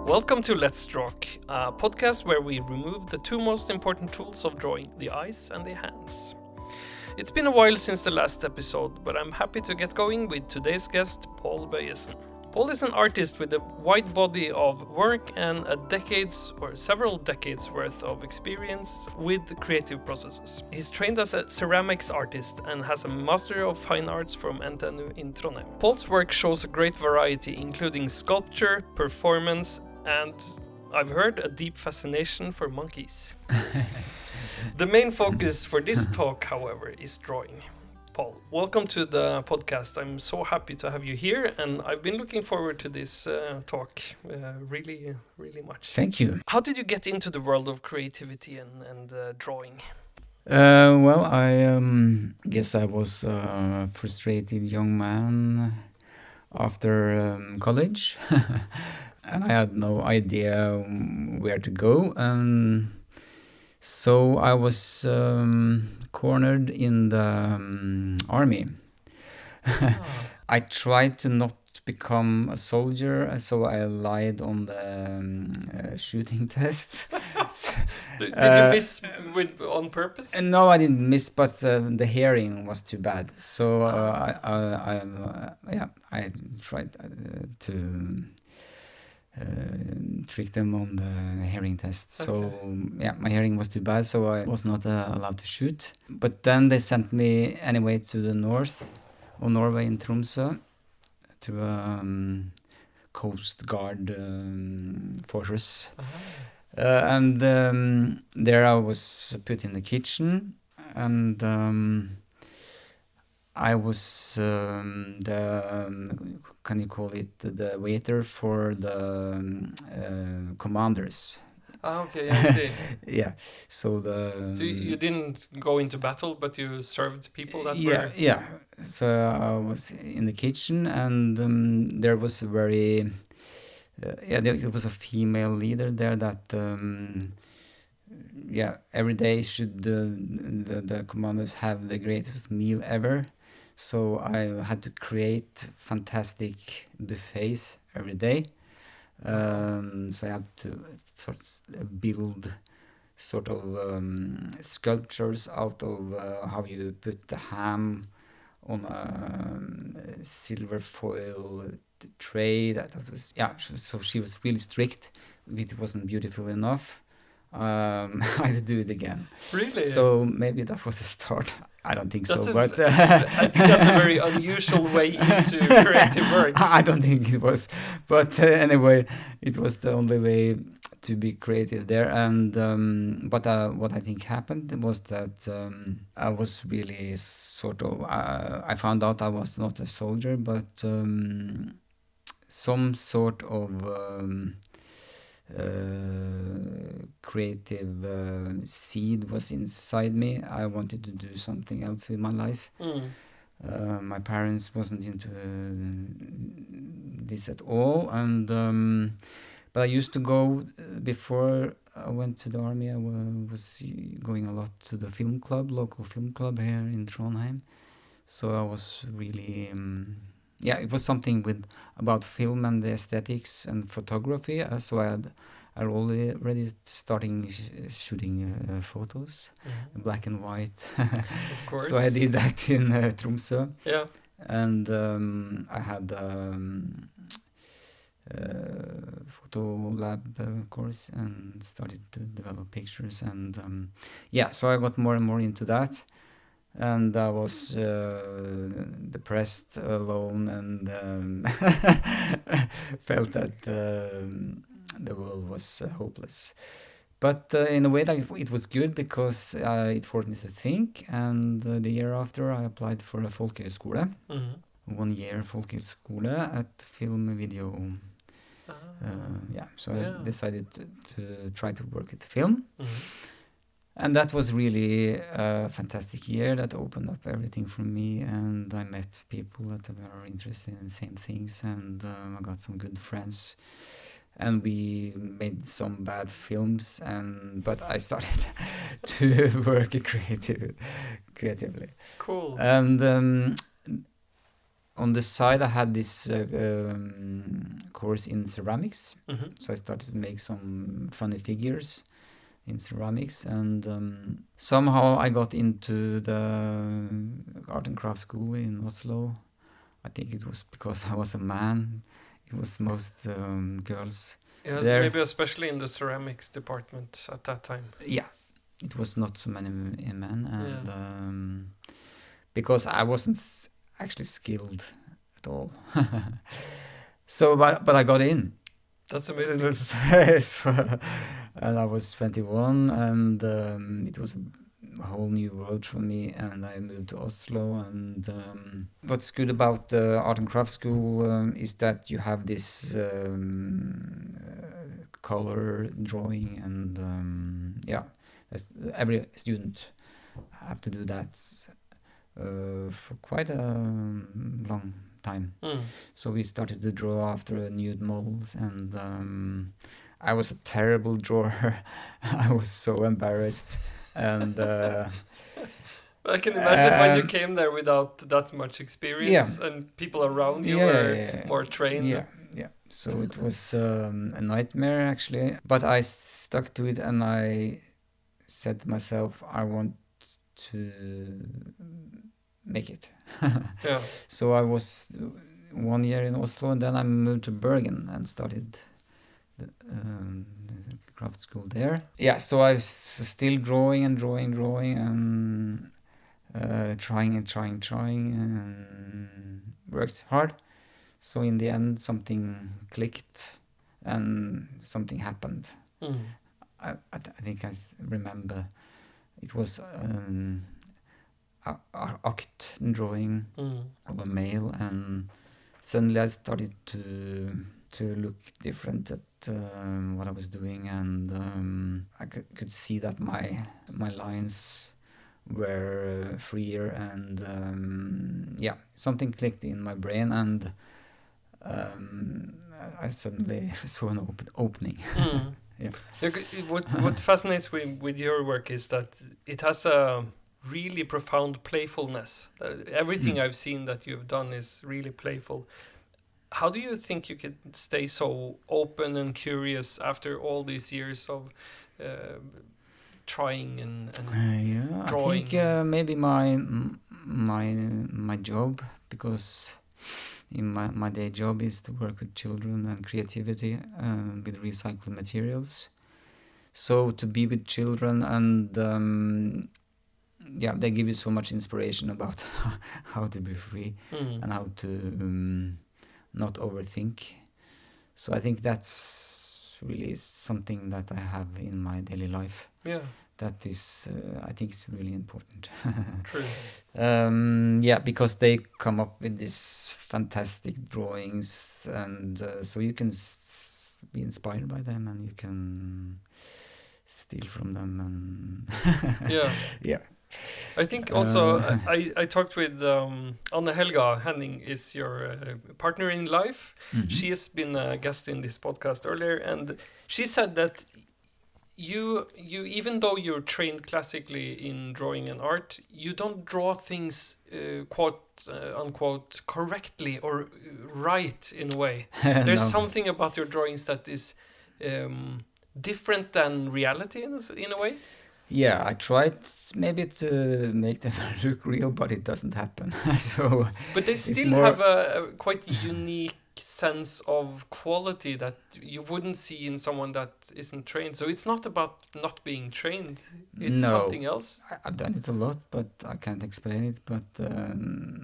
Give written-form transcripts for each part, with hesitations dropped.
Welcome to Let's Draw, a podcast where we remove the two most important tools of drawing, the eyes and the hands. It's been a while since the last episode, but I'm happy to get going with today's guest, Pål Bøyesen. Pål is an artist with a wide body of work and several decades worth of experience with creative processes. He's trained as a ceramics artist and has a Master of Fine Arts from NTNU in Trondheim. Pål's work shows a great variety, including sculpture, performance, and I've heard a deep fascination for monkeys. The main focus for this talk, however, is drawing. Pål, welcome to the podcast. I'm so happy to have you here, and I've been looking forward to this talk really much. Thank you. How did you get into the world of creativity and drawing? Well, I guess I was a frustrated young man after college, and I had no idea where to go. So I was cornered in the army. I tried to not become a soldier, so I lied on the shooting tests. Did you miss on purpose? No, I didn't miss, but the hearing was too bad. So I tried to trick them on the hearing test. So my hearing was too bad, so I was not allowed to shoot. But then they sent me anyway to the north of Norway in Tromsø to a Coast Guard fortress. And there I was put in the kitchen, and I was can you call it, the waiter for the commanders. Okay, I see. Yeah, so So you didn't go into battle, but you served people that were... Yeah, so I was in the kitchen, and there was a very... there was a female leader there that... every day should the commanders have the greatest meal ever. So I had to create fantastic buffets every day. So I have to build sort of sculptures out of how you put the ham on a silver foil tray. That was So she was really strict. It wasn't beautiful enough. I had to do it again. Really? So maybe that was a start. I don't think so, but I think that's a very unusual way into creative work. I don't think it was, but anyway, it was the only way to be creative there. And but what I think happened was that I was really sort of I found out I was not a soldier, but some sort of creative seed was inside me. I wanted to do something else with my life. My parents wasn't into this at all, and but I used to go before I went to the army. I was going a lot to the film club, local film club here in Trondheim. So I was really it was something about film and the aesthetics and photography. So I already starting shooting photos, black and white. Of course. So I did that in Tromsø. Yeah. And I had photo lab course and started to develop pictures. And so I got more and more into that. And I was depressed, alone, and felt that the world was hopeless. But in a way, it was good because it forced me to think. And the year after, I applied for a folkehøyskole. 1 year folkehøyskole at film and video. So I decided to try to work at film. And that was really a fantastic year that opened up everything for me, and I met people that were interested in the same things, and I got some good friends, and we made some bad films, but I started to work creatively. Cool. And on the side, I had this course in ceramics. Mm-hmm. So I started to make some funny figures in ceramics, and somehow I got into the art and craft school in Oslo. I think it was because I was a man. It was most girls Yeah, there. maybe especially in the ceramics department at that time. Yeah, it was not so many men, and because I wasn't actually skilled at all. So, but I got in. That's amazing. And I was 21, and it was a whole new world for me. And I moved to Oslo. And what's good about the art and craft school is that you have this color drawing, and every student have to do that for quite a long time. So we started to draw after nude models, and I was a terrible drawer. I was so embarrassed, and I can imagine when you came there without that much experience, and people around you were more trained. Yeah. So it was a nightmare, actually, but I stuck to it, and I said to myself, I want to make it. Yeah. So I was 1 year in Oslo, and then I moved to Bergen and started the craft school there. Yeah, so I was still drawing, and trying, and worked hard. So in the end, something clicked, and something happened. I think I remember it was act drawing of a male, and suddenly I started to look different at what I was doing, and I could see that my lines were freer, and something clicked in my brain, and I suddenly saw an opening. Yeah. What fascinates me with your work is that it has a really profound playfulness. Everything I've seen that you've done is really playful. How do you think you could stay so open and curious after all these years of trying and drawing? I think maybe my job, because in my day job is to work with children and creativity with recycled materials. So to be with children, and they give you so much inspiration about how to be free and how to not overthink. So I think that's really something that I have in my daily life. Yeah. That is, I think it's really important. True. Because they come up with these fantastic drawings, and so you can be inspired by them, and you can steal from them, and yeah. I think also I talked with Anne Helga Henning is your partner in life. Mm-hmm. She has been a guest in this podcast earlier, and she said that you even though you're trained classically in drawing and art, you don't draw things quote unquote correctly or right in a way. There's something about your drawings that is different than reality in a way. Yeah, I tried maybe to make them look real, but it doesn't happen. So, but they still have a quite unique sense of quality that you wouldn't see in someone that isn't trained. So it's not about not being trained. It's something else. I've done it a lot, but I can't explain it. But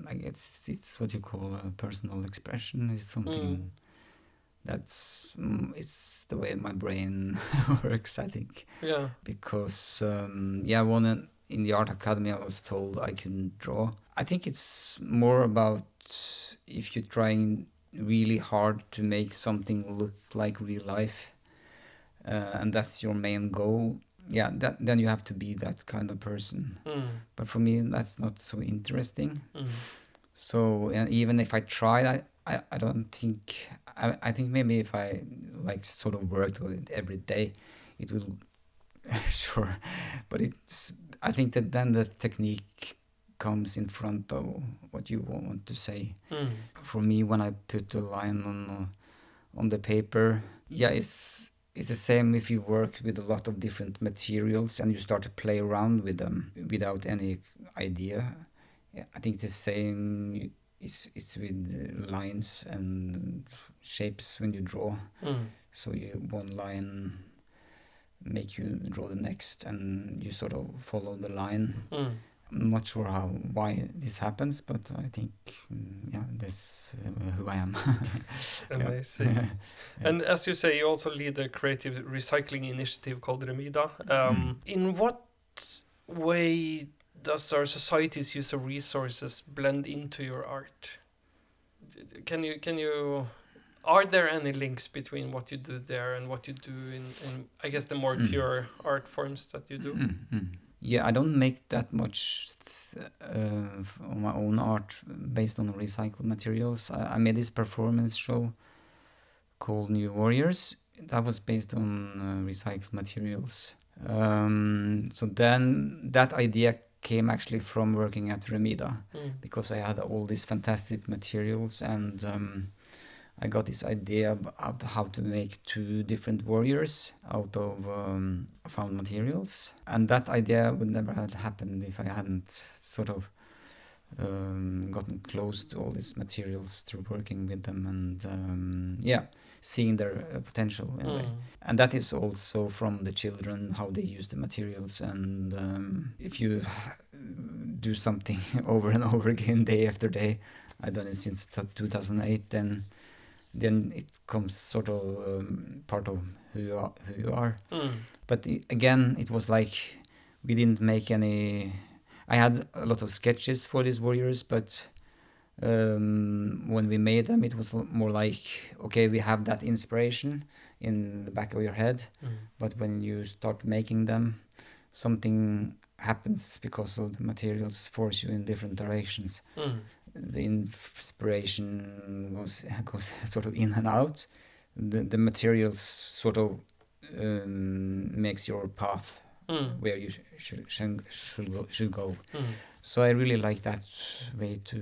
I guess it's what you call a personal expression. It's something that's it's the way my brain works, I think. Yeah. Because in the art academy I was told I couldn't draw. I think it's more about if you're trying really hard to make something look like real life, and that's your main goal. Yeah, then you have to be that kind of person. But for me, that's not so interesting. So, and even if I tried, I don't think. I think maybe if I sort of worked with it every day, it will sure. But I think that then the technique comes in front of what you want to say. Mm. For me, when I put a line on the paper, yeah, it's the same if you work with a lot of different materials and you start to play around with them without any idea. Yeah, I think the same is with lines and shapes when you draw. Mm. So one line make you draw the next, and you sort of follow the line. Mm. I'm not sure why this happens, but I think yeah, that's who I am. Amazing. Yeah. And as you say, you also lead a creative recycling initiative called Remida. In what way does our society's use of resources blend into your art? Can you are there any links between what you do there and what you do in I guess the more pure art forms that you do? Yeah, I don't make that much on my own art based on recycled materials. I made this performance show called New Warriors. That was based on recycled materials. So then that idea came actually from working at Remida, because I had all these fantastic materials, and I got this idea about how to make 2 different warriors out of found materials. And that idea would never have happened if I hadn't sort of gotten close to all these materials through working with them and seeing their potential in a way. And that is also from the children, how they use the materials. And if you do something over and over again, day after day, I've done it since 2008, then it comes sort of part of who you are. But again, it was like we didn't make any. I had a lot of sketches for these warriors, but when we made them, it was more like, okay, we have that inspiration in the back of your head, but when you start making them, something happens because of the materials force you in different directions. The inspiration goes sort of in and out. The materials sort of makes your path where you should go. So I really like that way to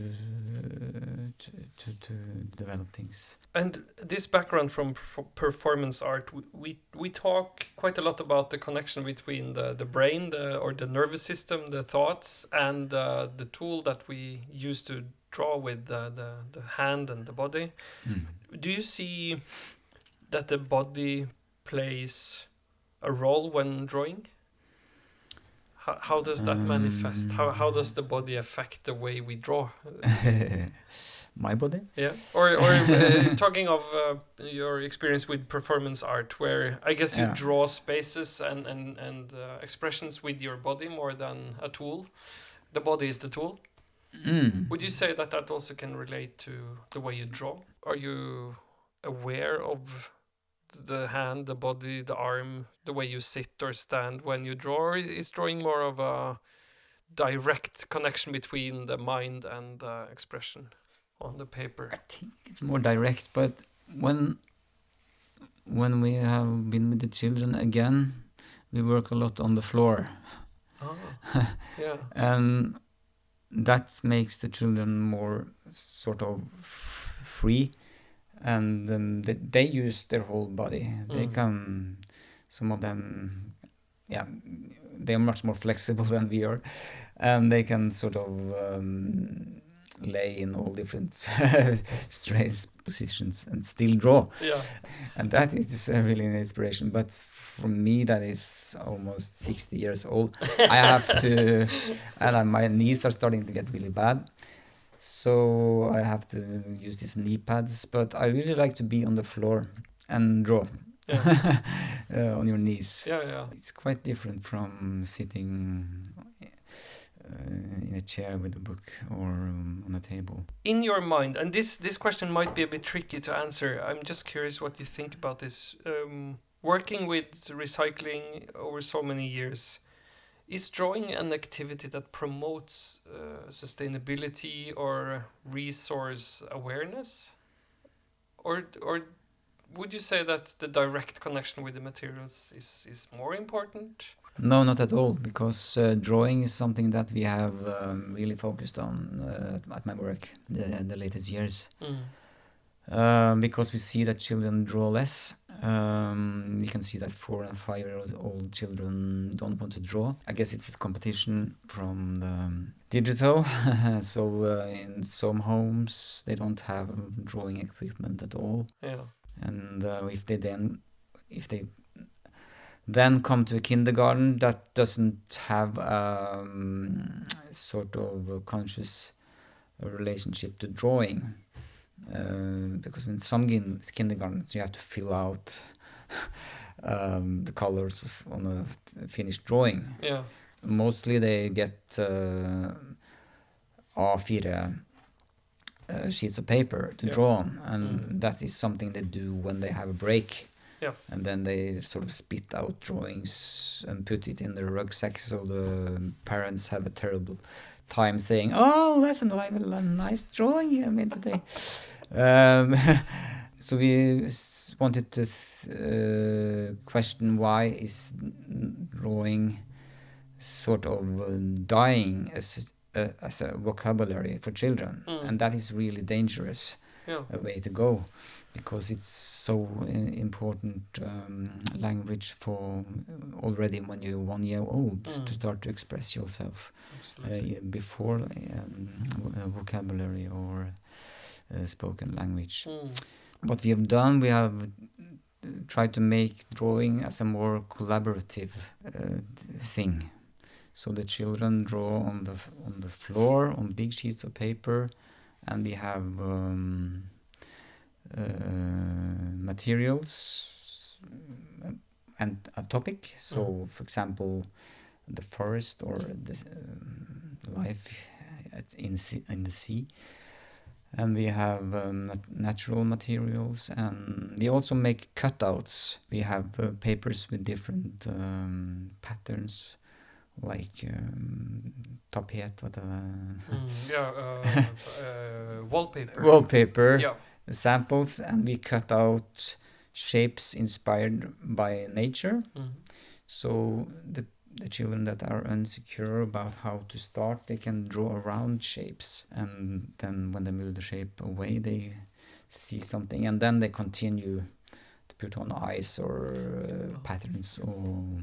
develop things. And this background from performance art, we talk quite a lot about the connection between the brain, or the nervous system, the thoughts, and the tool that we use to draw with the hand and the body. Do you see that the body plays a role when drawing? How does that manifest? How does the body affect the way we draw? My body? Yeah. Or talking of your experience with performance art, where I guess you draw spaces and expressions with your body more than a tool. The body is the tool. Would you say that also can relate to the way you draw? Are you aware of the hand, the body, the arm, the way you sit or stand when you draw? Or is drawing more of a direct connection between the mind and the expression on the paper? I think it's more direct, but when we have been with the children again, we work a lot on the floor. Yeah. And that makes the children more sort of free, and they use their whole body. They can, some of them, they're much more flexible than we are, and they can sort of lay in all different strange positions and still draw. Yeah. And that is really an inspiration. But for me, that is almost 60 years old. I have to, and my knees are starting to get really bad. So I have to use these Kneepads. But I really like to be on the floor and draw. Yeah. On your knees. Yeah. It's quite different from sitting in a chair with a book or on a table. In your mind, and this question might be a bit tricky to answer, I'm just curious what you think about this. Working with recycling over so many years, is drawing an activity that promotes sustainability or resource awareness? Or would you say that the direct connection with the materials is more important? No, not at all, because drawing is something that we have really focused on at my work the latest years. Because we see that children draw less. We can see that 4 and 5-year-old children don't want to draw. I guess it's a competition from the digital. So in some homes they don't have drawing equipment at all. Yeah. And if they then come to a kindergarten that doesn't have sort of a conscious relationship to drawing. Because in some kindergartens you have to fill out the colors on a finished drawing. Yeah. Mostly they get A4 sheets of paper to draw on, and that is something they do when they have a break. Yeah. And then they sort of spit out drawings and put it in their rucksack, so the parents have a terrible time saying, "Oh, that's a nice drawing you made today." So we wanted to question why is drawing sort of dying as a vocabulary for children, and that is really dangerous. A way to go, because it's so important language for already when you're 1 year old to start to express yourself before vocabulary or spoken language. What we have done, we have tried to make drawing as a more collaborative thing. So the children draw on the floor on big sheets of paper, and we have materials and a topic. So, for example, the forest or the life in the sea. And we have natural materials, and we also make cutouts. We have papers with different patterns, like tapet, wallpaper. Wallpaper samples, and we cut out shapes inspired by nature. So the children that are insecure about how to start, they can draw around shapes, and then when they move the shape away, they see something, and then they continue to put on eyes or patterns. Or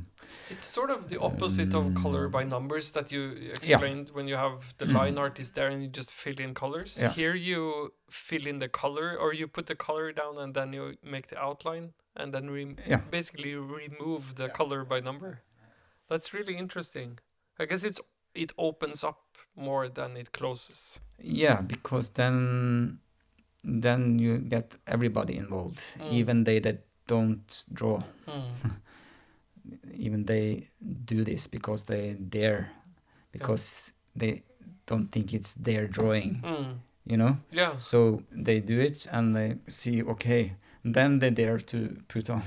it's sort of the opposite of color by numbers that you explained when you have the line art is there and you just fill in colors. Here you fill in the color, or you put the color down and then you make the outline, and then basically remove the color by number. That's really interesting. I guess it opens up more than it closes. Yeah, because then you get everybody involved, even they that don't draw. Even they do this because they dare, because they don't think it's their drawing, you know? Yeah. So they do it, and they see, okay, then they dare to put on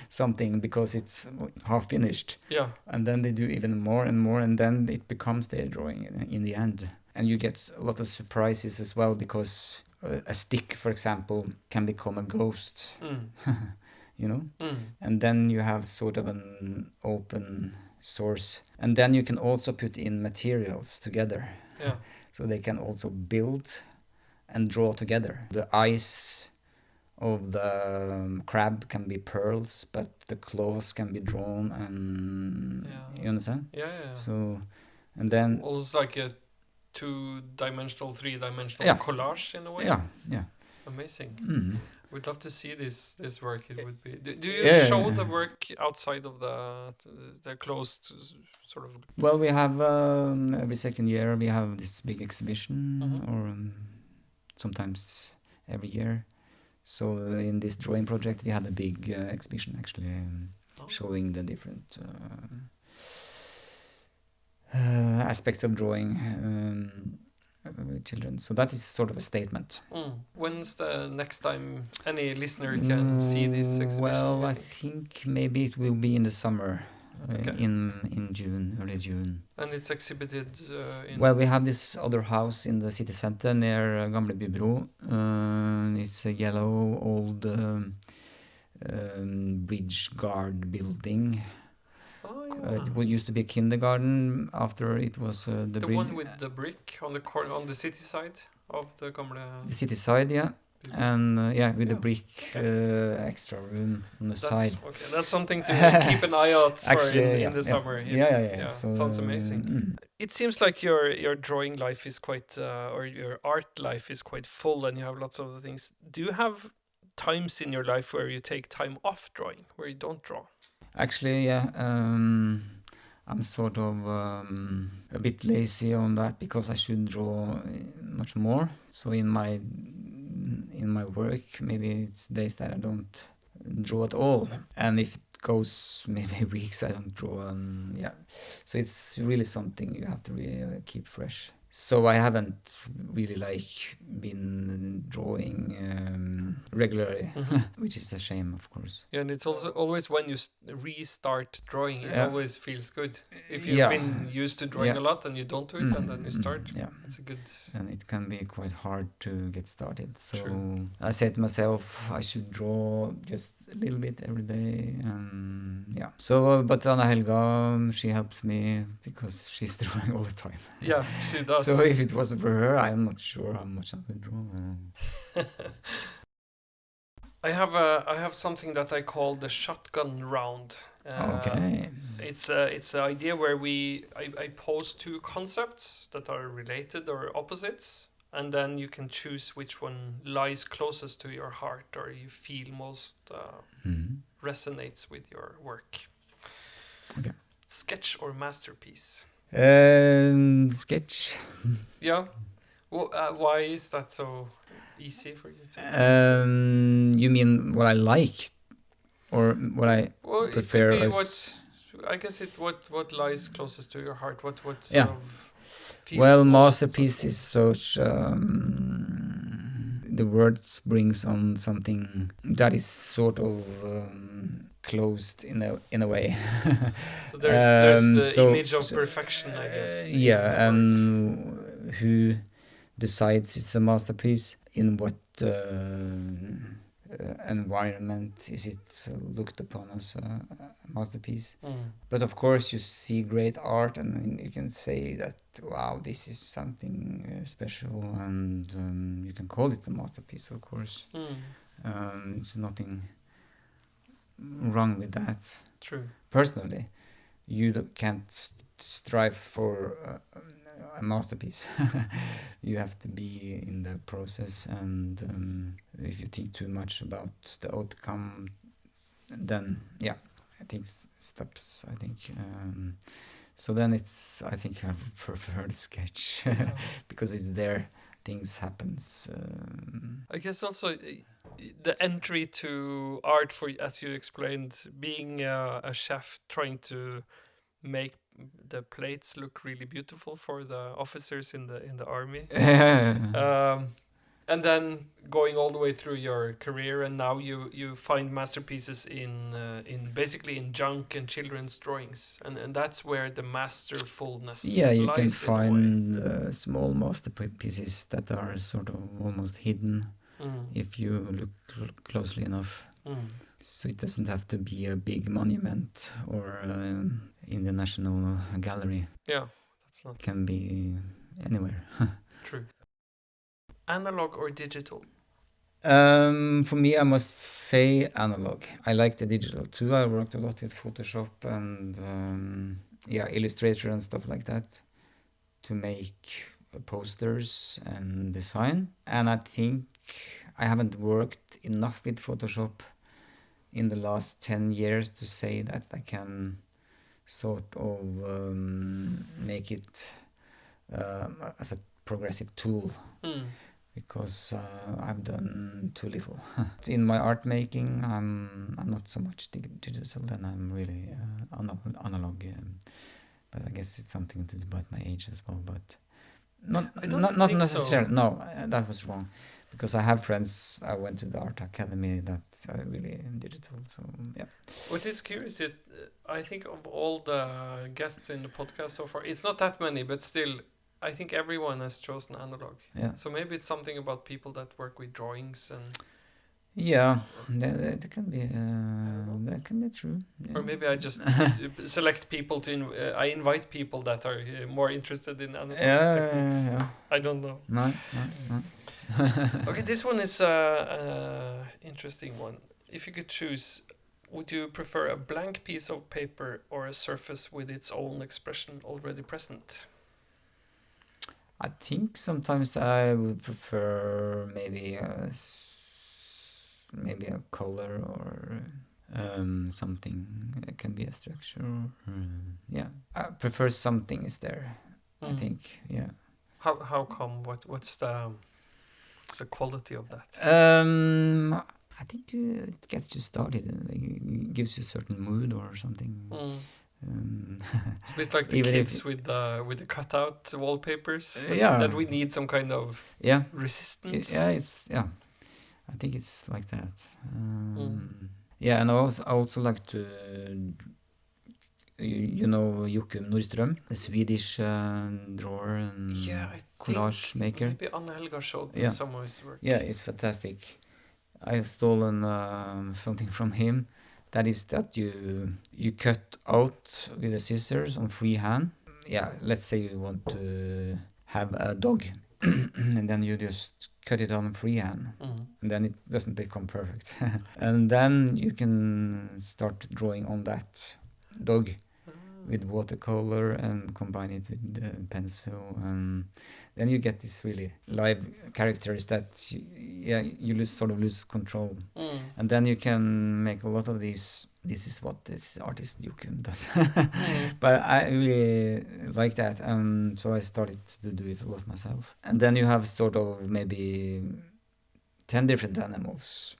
something because it's half finished. Yeah. And then they do even more and more, and then it becomes their drawing in the end. And you get a lot of surprises as well, because a stick, for example, can become a ghost. You know? And then you have sort of an open source. And then you can also put in materials together. Yeah. So they can also build and draw together. The eyes of the crab can be pearls, but the claws can be drawn, and you understand? Yeah. So, and then it's almost like a 2-dimensional, 3-dimensional collage in a way. Yeah. Amazing. We'd love to see this work. It would be. Do you show the work outside of the closed sort of? Well, we have every second year we have this big exhibition, or sometimes every year. So in this drawing project, we had a big exhibition actually, showing the different aspects of drawing with children. So that is sort of a statement. When's the next time any listener can see this exhibition? Well, I think maybe it will be in the summer, in June, early June. And it's exhibited in... Well, we have this other house in the city center near Gamle Bybro. It's a yellow old bridge guard building It used to be kindergarten. After it was the one with the brick on the corner on the city side of the Gamle. The city side, yeah. And with the brick extra room on the side. Okay, that's something to keep an eye out for Actually, in the summer. So, sounds amazing. It seems like your drawing life is quite, or your art life is quite full, and you have lots of other things. Do you have times in your life where you take time off drawing, where you don't draw? Actually, yeah. I'm sort of a bit lazy on that because I should draw much more. So in my work, maybe it's days that I don't draw at all, and if it goes maybe weeks I don't draw, and so it's really something you have to really keep fresh. So I haven't really been drawing regularly, which is a shame, of course. Yeah, and it's also always when you restart drawing, it always feels good. If you've been used to drawing a lot and you don't do it, and then you start, it's a good... And it can be quite hard to get started. So I said to myself, I should draw just a little bit every day, and So, but Anna Helga, she helps me because she's drawing all the time. Yeah, she does. So if it wasn't for her, I'm not sure how much I would draw. I have something that I call the shotgun round. Okay. It's an idea where I pose two concepts that are related or opposites, and then you can choose which one lies closest to your heart or you feel most resonates with your work. Okay. Sketch or masterpiece? Sketch. Yeah. Well, why is that so easy for you to answer? You mean what I like, or what I prefer? I guess what lies closest to your heart. What sort of feels well, masterpiece is such. The words brings on something that is sort of closed in a way. So there's the image of perfection, I guess. And who decides it's a masterpiece? In what environment is it looked upon as a masterpiece? But of course, you see great art, and you can say that, wow, this is something special, and you can call it a masterpiece, of course. There's nothing wrong with that. True. Personally, you can't strive for a masterpiece. You have to be in the process, and if you think too much about the outcome, then I think stops. I think so. Then it's. I think I prefer the sketch because it's there. Things happens. I guess also the entry to art, for as you explained, being a chef trying to make the plates look really beautiful for the officers in the army, and then going all the way through your career, and now you find masterpieces in basically in junk and children's drawings, and that's where the masterfulness you lies can find small masterpieces that are sort of almost hidden if you look closely enough. So it doesn't have to be a big monument or in the National Gallery. Yeah, that's not. It can be anywhere. True. Analog or digital? For me, I must say analog. I like the digital too. I worked a lot with Photoshop and Illustrator and stuff like that to make posters and design. And I think I haven't worked enough with Photoshop in the last 10 years to say that I can sort of make it as a progressive tool. Because I've done too little. In my art making, I'm not so much digital, then I'm really analog. But I guess it's something to do about my age as well. But not necessarily. So. No, that was wrong. Because I have friends. I went to the art academy that are really digital. So yeah. What is curious is, I think of all the guests in the podcast so far, it's not that many, but still. I think everyone has chosen analog. Yeah. So maybe it's something about people that work with drawings and Yeah, that can be true. Yeah. Or maybe I just select people to I invite people that are more interested in anatomic techniques. Yeah. I don't know. No. Okay, this one is interesting one. If you could choose, would you prefer a blank piece of paper or a surface with its own expression already present? I think sometimes I would prefer maybe a color or something. It can be a structure. Yeah, I prefer something is there. I think. Yeah. How come? What's the quality of that? I think it gets you started. It gives you a certain mood or something. It's a bit like the even kids with the cutout wallpapers. Yeah. That we need some kind of Yeah. resistance. I think it's like that. Yeah, and I also like to, you know, Joachim Nordström, the Swedish drawer and collage maker. Maybe Anna Helga showed me some of his work. Yeah, it's fantastic. I have stolen something from him. That is that you cut out with the scissors on freehand. Yeah, let's say you want to have a dog, and then you just cut it on freehand, and then it doesn't become perfect. And then you can start drawing on that dog with watercolor and combine it with pencil, and then you get this really live characters that you lose control, and then you can make a lot of these. This is what this artist Joachim does. But I really like that, and so I started to do it a lot myself. And then you have sort of maybe 10 different animals,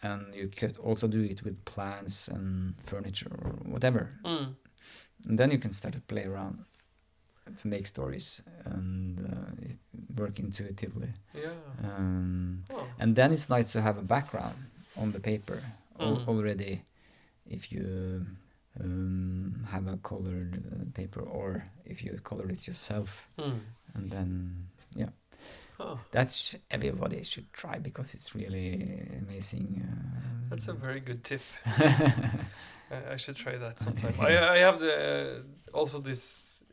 and you could also do it with plants and furniture or whatever. And then you can start to play around to make stories and work intuitively. And then it's nice to have a background on the paper already if you have a colored paper or if you color it yourself. And then, that's everybody should try because it's really amazing. That's a very good tip. I should try that sometime. I have also this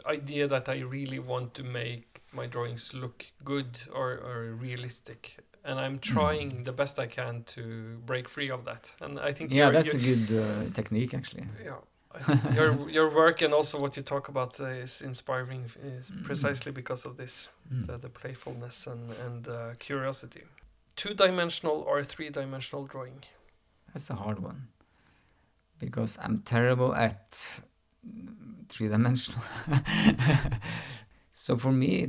idea that I really want to make my drawings look good or realistic, and I'm trying the best I can to break free of that. And I think that's a good technique actually. Yeah, I think your work and also what you talk about is inspiring, is precisely because of this, the playfulness and curiosity. 2-dimensional or 3-dimensional drawing? That's a hard one. Because I'm terrible at 3-dimensional. So for me,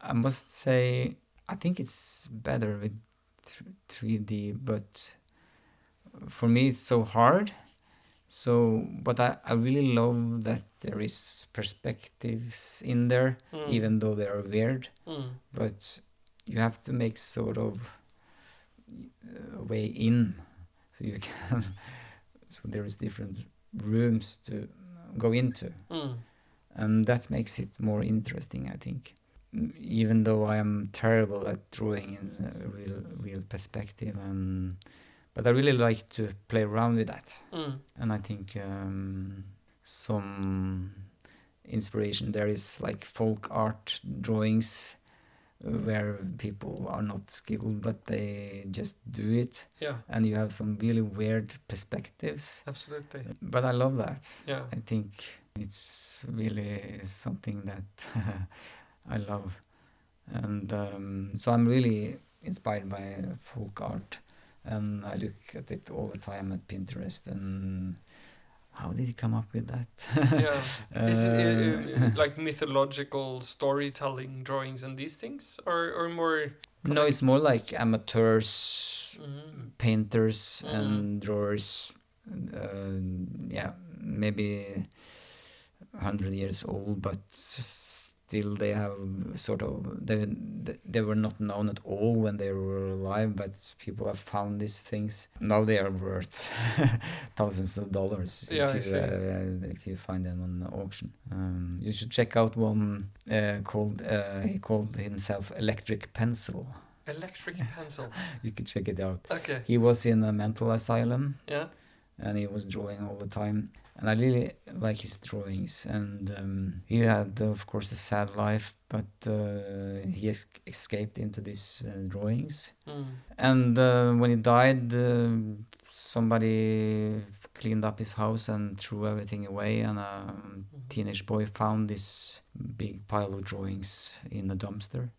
I must say, I think it's better with 3D, but for me it's so hard. So, but I really love that there is perspectives in there, even though they are weird. But you have to make sort of a way in, so you can. So there is different rooms to go into, and that makes it more interesting, I think. Even though I am terrible at drawing in a real perspective, but I really like to play around with that. And I think some inspiration there is like folk art drawings where people are not skilled but they just do it, and you have some really weird perspectives. Absolutely. But I love that. I think it's really something that I love, and so I'm really inspired by folk art, and I look at it all the time at Pinterest, and how did he come up with that? Is it like mythological storytelling drawings and these things, or more? No, it's more like amateurs, painters and drawers. Maybe 100 years old, but still they have sort of they were not known at all when they were alive, but people have found these things. Now they are worth thousands of dollars if you find them on the auction. You should check out one called he called himself Electric Pencil. Electric pencil. You could check it out. Okay. He was in a mental asylum. Yeah. And he was drawing all the time. And I really like his drawings. And he had, of course, a sad life, but he escaped into these drawings. And when he died, somebody cleaned up his house and threw everything away. And a teenage boy found this big pile of drawings in a dumpster.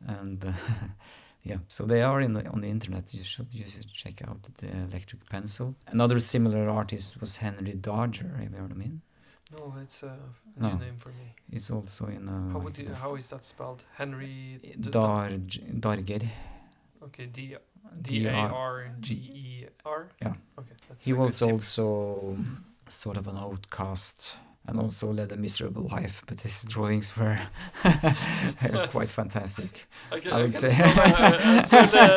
And yeah, so they are on the internet. You should check out the electric pencil. Another similar artist was Henry Dodger. Have you heard of him? No, it's a new name for me. It's also in how is that spelled? Henry Darger. Okay, Darger. Yeah. Okay. He was also sort of an outcast and also led a miserable life, but his drawings were quite fantastic. Okay, I would say.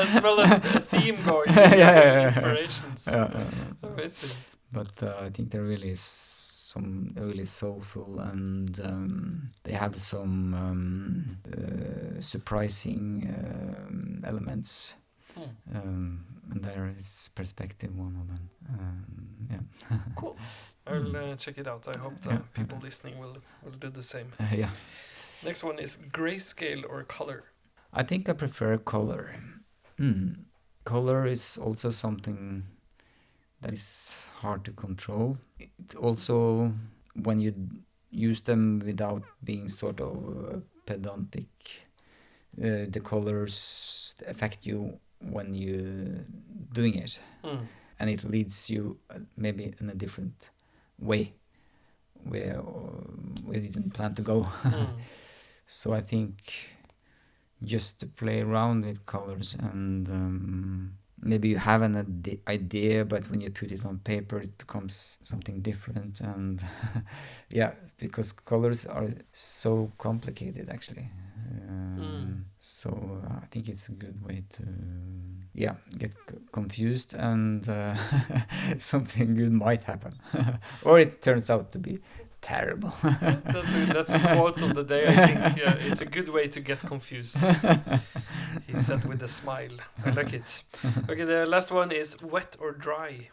Smell a theme going. Inspirations. Amazing. But I think they're really really soulful, and they have some surprising elements. And there is perspective, one of them. Yeah. Cool. I'll check it out. I hope the people listening will do the same. Yeah. Next one is grayscale or color. I think I prefer color. Color is also something that is hard to control. It also, when you use them without being sort of pedantic, the colors affect you when you're doing it. And it leads you maybe in a different way where you didn't plan to go. So I think just to play around with colors, and maybe you have an idea, but when you put it on paper it becomes something different. And yeah, because colors are so complicated actually. So I think it's a good way to get confused, and something good might happen. Or it turns out to be terrible. That's a quote of the day, I think. Yeah, it's a good way to get confused. He said with a smile. I like it. Okay, the last one is wet or dry.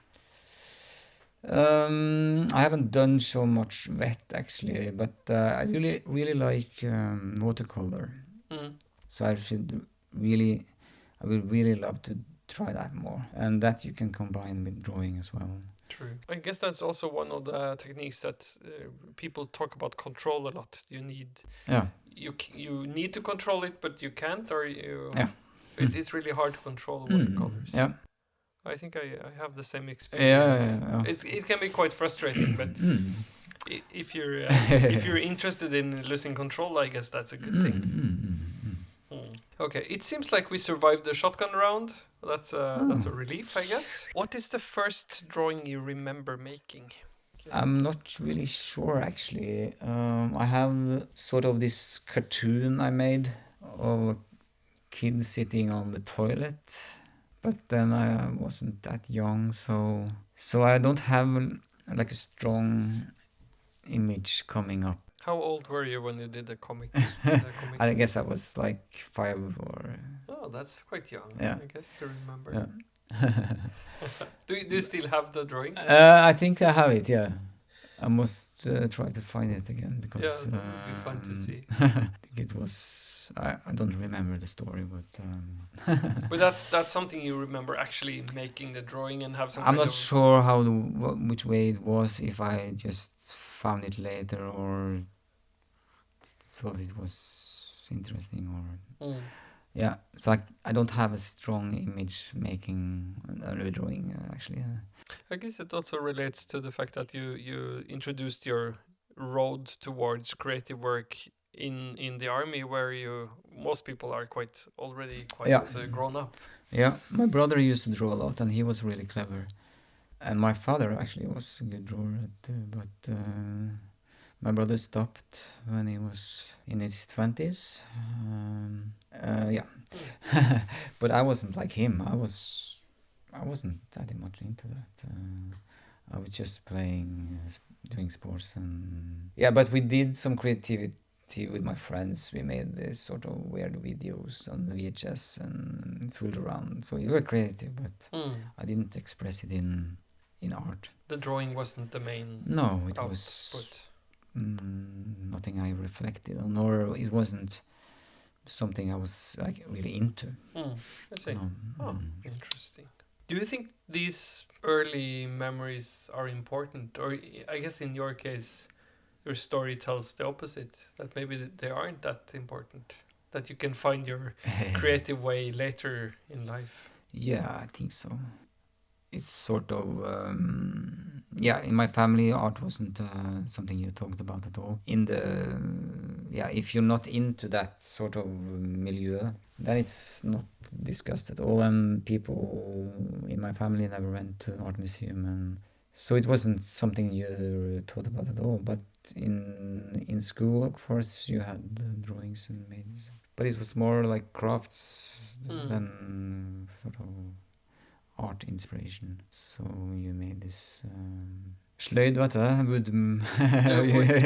I haven't done so much wet actually, but I really like watercolor. So I would really love to try that more, and that you can combine with drawing as well. True. I guess that's also one of the techniques that people talk about control a lot. You need you need to control it, but you can't, or it's really hard to control watercolors. Yeah. I think I have the same experience. Yeah. It can be quite frustrating, but if you're interested in losing control, I guess that's a good thing. Okay, it seems like we survived the shotgun round. That's a relief, I guess. What is the first drawing you remember making? I'm not really sure actually. I have sort of this cartoon I made of a kid sitting on the toilet, but then I wasn't that young, so I don't have like a strong image coming up. How old were you when you did the comic? I guess I was like 5 or... Oh, that's quite young, I guess, to remember. Yeah. Do you still have the drawing? I think I have it, yeah. I must try to find it again, because... Yeah, that would be fun to see. I think it was... I don't remember the story, but... But that's something you remember, actually making the drawing and have some... I'm not sure which way it was, if I just found it later or thought it was interesting, or... Yeah, so I don't have a strong image making a drawing, actually. I guess it also relates to the fact that you introduced your road towards creative work in the army, where most people are already quite grown up. Yeah, my brother used to draw a lot, and he was really clever. And my father actually was a good drawer too, but my brother stopped when he was in his 20s. But I wasn't like him. I wasn't that much into that. I was just playing, doing sports, and but we did some creative with my friends. We made this sort of weird videos on VHS and fooled around. So we were creative, but I didn't express it in art. The drawing wasn't the main. No, it output. was nothing I reflected on, or it wasn't something I was like really into. I see. Interesting. Do you think these early memories are important, or I guess in your case, your story tells the opposite, that maybe they aren't that important, that you can find your creative way later in life? Yeah, I think so. It's sort of in my family, art wasn't something you talked about at all. If you're not into that sort of milieu, then it's not discussed at all. And people in my family never went to art museum, and so it wasn't something you thought about at all. But in school, of course, you had drawings and made, but it was more like crafts than sort of art inspiration. So you made this sløyd, vet du?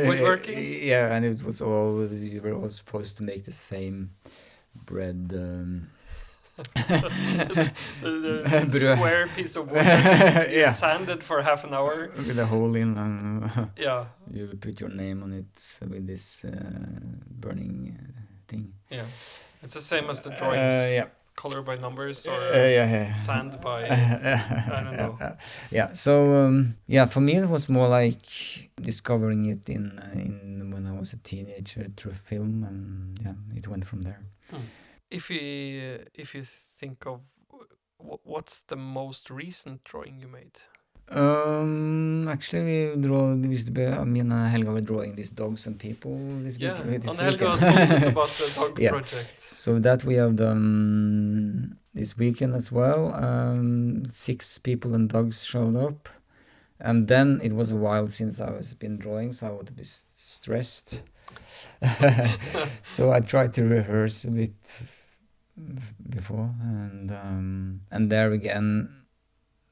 Woodworking? Yeah, and it was all, you were all supposed to make the same bread. The square piece of wood that you sanded for half an hour. With a hole in, and you put your name on it with this burning thing. Yeah, it's the same as the drawings. Color by numbers or sand by I don't know. So for me it was more like discovering it in when I was a teenager through film, and it went from there. If you think of what's the most recent drawing you made? Actually, me and Helga were drawing these dogs and people this weekend. Helga told us about the dog project. So that we have done this weekend as well. 6 people and dogs showed up, and then it was a while since I was been drawing, so I would be stressed. So I tried to rehearse a bit before, and there again,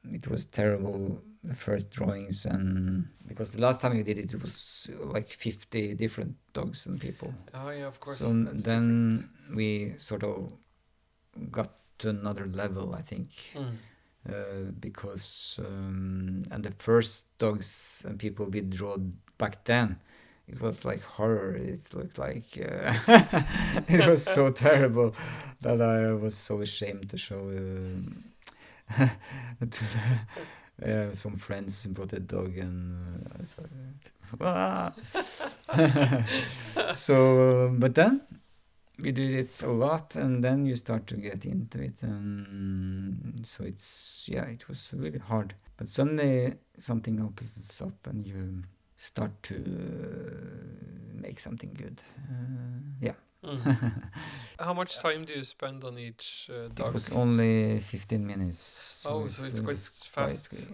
it was terrible, the first drawings, and because the last time we did it, it was like 50 different dogs and people. Oh yeah, of course. So then we sort of got to another level, I think, because and the first dogs and people we drew back then, it was like horror. It looked like it was so terrible that I was so ashamed to show. Some friends brought a dog, and so but then we did it a lot, and then you start to get into it, and so it was really hard, but suddenly something opens up and you start to make something good. How much time do you spend on each dog? It was only 15 minutes. So it's quite fast.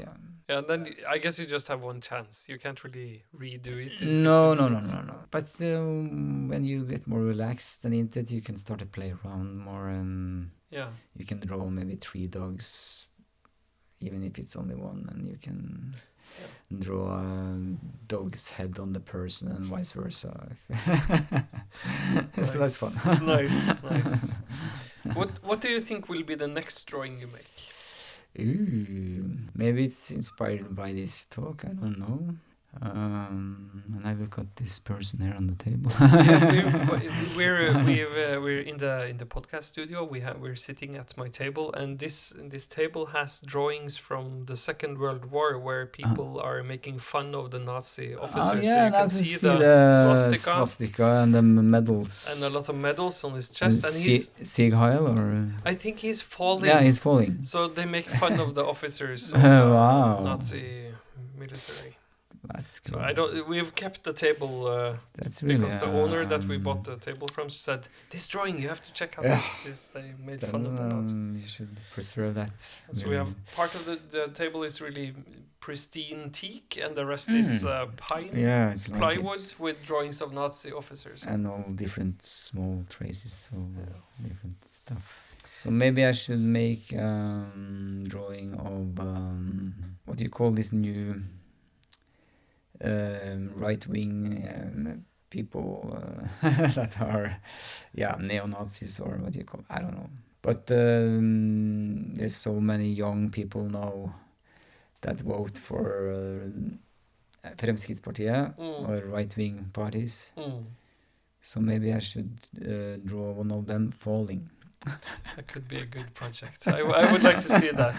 And then I guess you just have one chance. You can't really redo it. No. But when you get more relaxed and into it, you can start to play around more, and you can draw maybe 3 dogs, even if it's only one, and you can draw a dog's head on the person and vice versa. So that's fun. Nice. What do you think will be the next drawing you make? Maybe it's inspired by this talk, I don't know. And I look at this person here on the table. We're in the podcast studio. We're sitting at my table, and this table has drawings from the Second World War, where people are making fun of the Nazi officers. So you can see the swastika and the medals, and a lot of medals on his chest. And he's Sieg Heil, or I think he's falling. Yeah, he's falling. So they make fun of the officers of the Nazi military. That's cool. So we've kept the table that's really, because the owner that we bought the table from said, this drawing, you have to check out this. They made fun of the Nazi. You should preserve that. So we have part of the table is really pristine teak, and the rest is pine, it's like plywood with drawings of Nazi officers. And all different small traces of different stuff. So maybe I should make drawing of what do you call this new right-wing people that are, neo-Nazis or what you call, I don't know. But there's so many young people now that vote for Fremskrittspartiet or right-wing parties. So maybe I should draw one of them falling. That could be a good project. I would like to see that.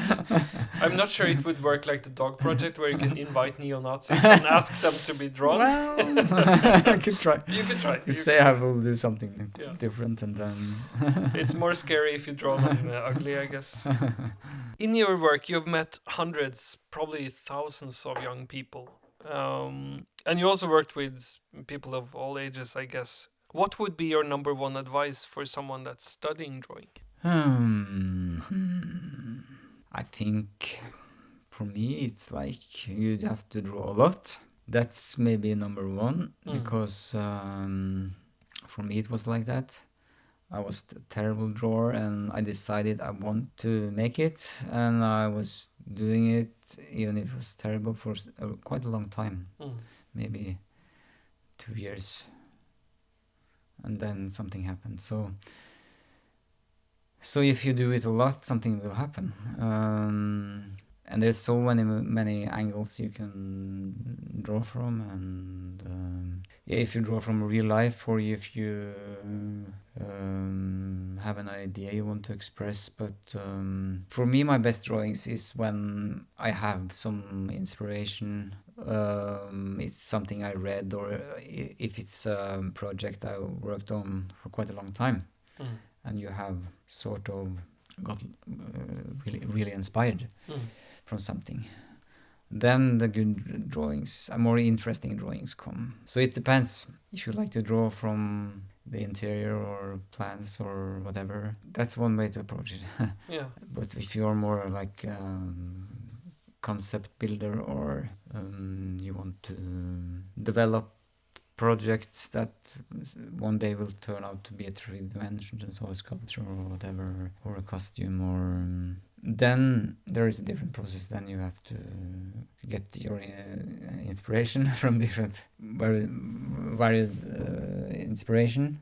I'm not sure it would work like the dog project where you can invite neo-Nazis and ask them to be drawn. Well, I could try. You could try. You say I will do something different and then... It's more scary if you draw them ugly, I guess. In your work, you've met hundreds, probably thousands of young people. And you also worked with people of all ages, I guess. What would be your number one advice for someone that's studying drawing? I think for me it's like you'd have to draw a lot. That's maybe number one, because for me it was like that. I was a terrible drawer and I decided I want to make it, and I was doing it even if it was terrible for quite a long time, maybe 2 years. And then something happened. So if you do it a lot, something will happen. And there's so many angles you can draw from, and if you draw from real life, or if you have an idea you want to express. But for me, my best drawings is when I have some inspiration. It's something I read, or if it's a project I worked on for quite a long time, and you have sort of got really inspired from something, then the good drawings, more interesting drawings come. So it depends. If you like to draw from the interior or plants or whatever, that's one way to approach it. Yeah. But if you're more like concept builder, or you want to develop projects that one day will turn out to be a 3 dimensions, or a sculpture or whatever, or a costume, or then there is a different process. Then you have to get your inspiration from different varied inspiration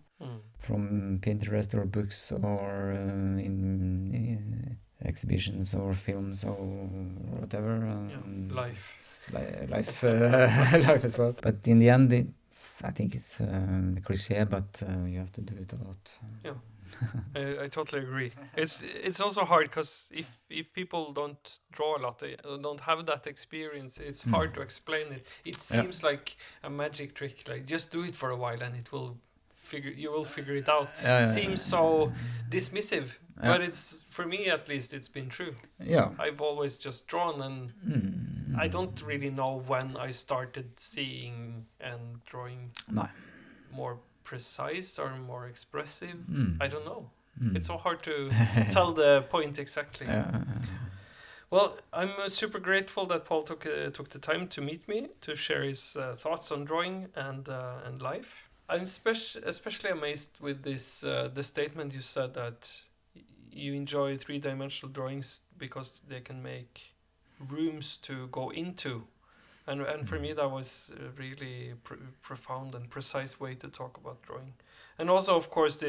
from Pinterest or books, or in exhibitions or films or whatever. Life Life as well. But in the end, I think it's the cliche, but you have to do it a lot. Yeah, I totally agree. It's also hard because if people don't draw a lot, they don't have that experience, it's hard to explain it. It seems like a magic trick, like just do it for a while and you will figure it out. Seems so dismissive, but it's, for me at least, it's been true. Yeah, I've always just drawn, and I don't really know when I started seeing and drawing more precise or more expressive. I don't know. It's so hard to tell the point exactly. Well, I'm super grateful that Pål took the time to meet me, to share his thoughts on drawing and life. I'm especially amazed with this the statement you said that you enjoy 3-dimensional drawings because they can make rooms to go into, and for me that was a really profound and precise way to talk about drawing. And also, of course,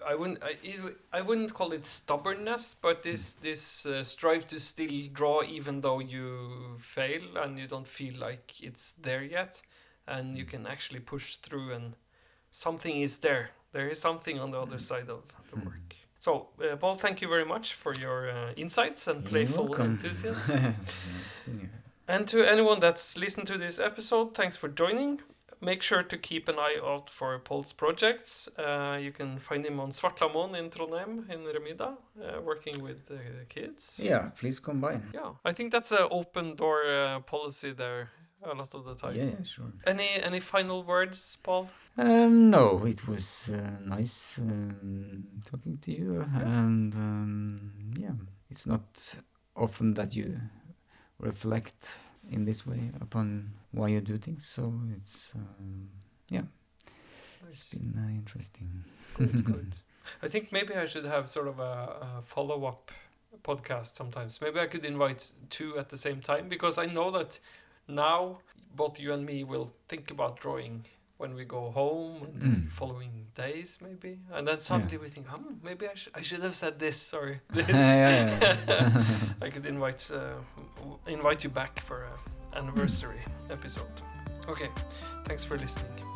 I wouldn't call it stubbornness, but this strive to still draw even though you fail and you don't feel like it's there yet. And you can actually push through, and something is there. There is something on the other side of the work. So, Pål, thank you very much for your insights and playful enthusiasm. And to anyone that's listened to this episode, thanks for joining. Make sure to keep an eye out for Pål's projects. You can find him on Svartlamoen in Trondheim, in Remida, working with kids. Yeah, please come by. Yeah, I think that's an open door policy there. A lot of the time. Yeah, sure. Any final words, Pål? No, it was nice talking to you, and it's not often that you reflect in this way upon why you do things. So it's it's been interesting. Good. I think maybe I should have sort of a follow-up podcast sometimes. Maybe I could invite 2 at the same time, because I know that now both you and me will think about drawing when we go home and the following days maybe, and then suddenly we think, maybe I should have said this or this. I could invite you back for an anniversary episode. Okay, thanks for listening.